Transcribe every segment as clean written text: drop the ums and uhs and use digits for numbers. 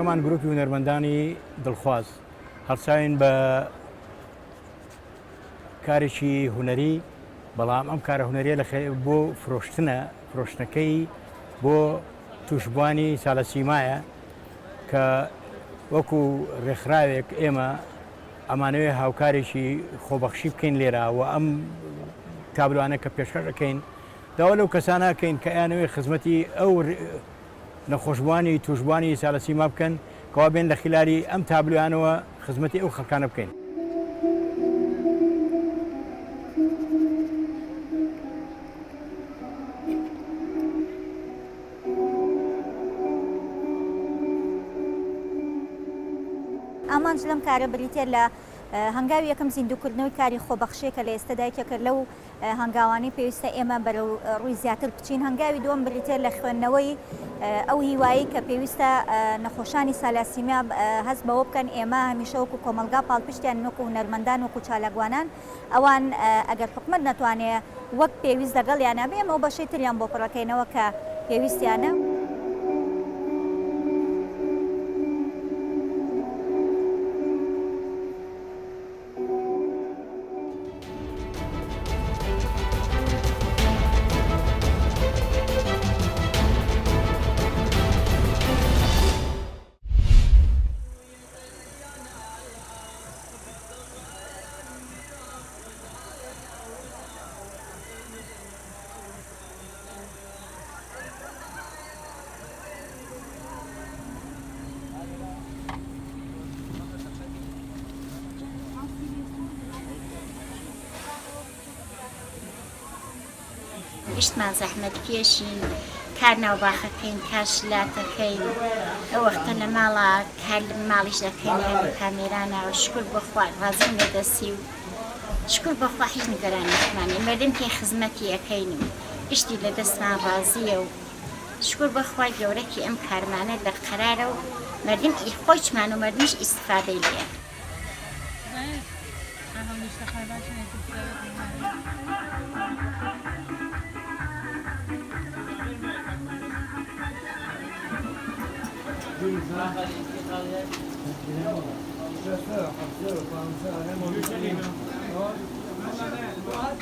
هەمان گروپی هونەرمەندانی دڵخواز هەڵساوین بە کارێکی هونەری بەڵام ئەم کارە هونەریە بۆ فرۆشتنەکەی بۆ توشبوانی سالەسیمایە کە وەکو ڕێکخراوێک ئێمە ئەمانەوێ هاوکارێکی خۆبەخشی بکەین لێرە و ئەم تابلوانە کە پێشکەش دەکەین داوا لەو کەسانەکەین کە یانەوەی خزمەتی ئەو نەخۆشبوانی توشبوانی سالەسیما بکەن کەوا بێن لە خلاری ئەم تابلوانەوە خزمەتی ئەو خەڵکانە بکەین. ئامانج لەم کارە بریتە لە هەنگاوی یەکەم زیندووکردنەوەی کاری خۆبەخشێکە لە ئێستادایکە کرد لەو هەنگاوانی پێویستە ئێمە بەرەو ڕووی زیاتر بچین. هەنگاوی دووەم بریتە لە خوێندنەوەی ئەو هیوایی کە پێویستە نەخۆشانی سالاسیمیا هەست بەوە بکەن. ئێمە هەمیشە وەکو کۆمەلگا پاڵپشتیان وەکو هونەرمەندان وەکو چالاکوانان ئەوان ئەگەر حکومەت نەتوانێت وەک پێویست لەگەڵیانە بێ ئەمە بەشەی تریان بۆ پڕەکەینەوە کە پێویستیانە. گشتمان زەحمەت کێشین کار ناوباخەکەین کار شلاتەکەین ئەو وەختە لە ماڵا کار ماڵیش دەکەین هەموو کامێرانە و شکر بەخوا ڕازیم لەدەسی و شکر بەخوا هیچ نیگەرانیمان مەردم پێ خزمەتی ئەەکەین و گشتی لە دەستمان ڕازیە و شکر بەخوای گەورەکی ئەم کارمانە لە قەرارە و مەردم خۆیچمان و مەردمیش ئیسفادەی لێ.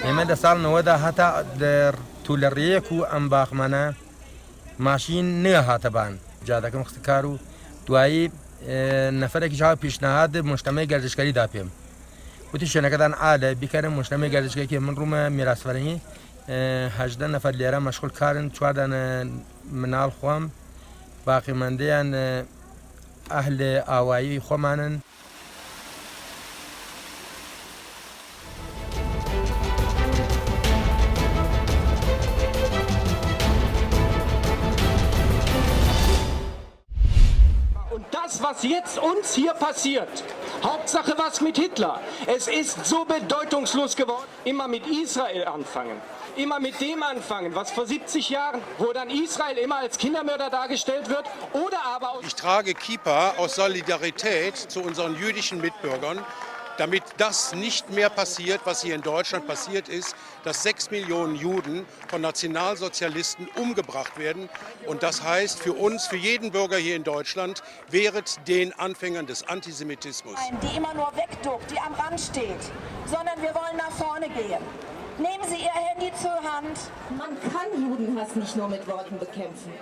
ئێمە لە ساڵنەوەدا هەتا تولەڕیەک و ئەم باخمانە ماشین نەهاتەبان جادەکەم خستکار و دوایی نەفرێکی چاو پیشنهاد مجتەمەی گەردشکاریدا پێم وتی شوێنەکەتان ئالە بیکەرم مجتەمەی گەردشکاریەکی من ڕوومە میراسفەرهەنگی 18 نەفەر لێرە مەشغول کارن 4 مناڵ خۆم باقیمەندەیان ئەهل ئاوایی خۆمانن. Das, was jetzt uns hier passiert, Hauptsache was mit Hitler. Es ist so bedeutungslos geworden. Immer mit Israel anfangen. Immer mit dem anfangen, was vor 70 Jahren, wo dann Israel immer als Kindermörder dargestellt wird. Oder aber ich trage Kippa aus Solidarität zu unseren jüdischen Mitbürgern, damit das nicht mehr passiert, was hier in Deutschland passiert ist, dass 6 Millionen Juden von Nationalsozialisten umgebracht werden. Und das heißt für uns, für jeden Bürger hier in Deutschland, wehret den Anfängern des Antisemitismus. Die immer nur wegduckt, die am Rand steht, sondern wir wollen nach vorne gehen. Nehmen Sie Ihr Handy zur Hand. Man kann Judenhass nicht nur mit Worten bekämpfen.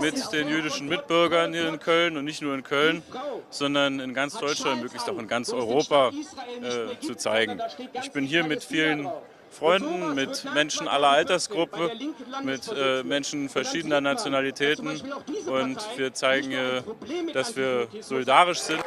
Mit den jüdischen Mitbürgern hier in Köln und nicht nur in Köln, sondern in ganz Deutschland, möglichst auch in ganz Europa zu zeigen. Ich bin hier mit vielen Freunden, mit Menschen aller Altersgruppen, mit Menschen verschiedener Nationalitäten und wir zeigen, dass wir solidarisch sind.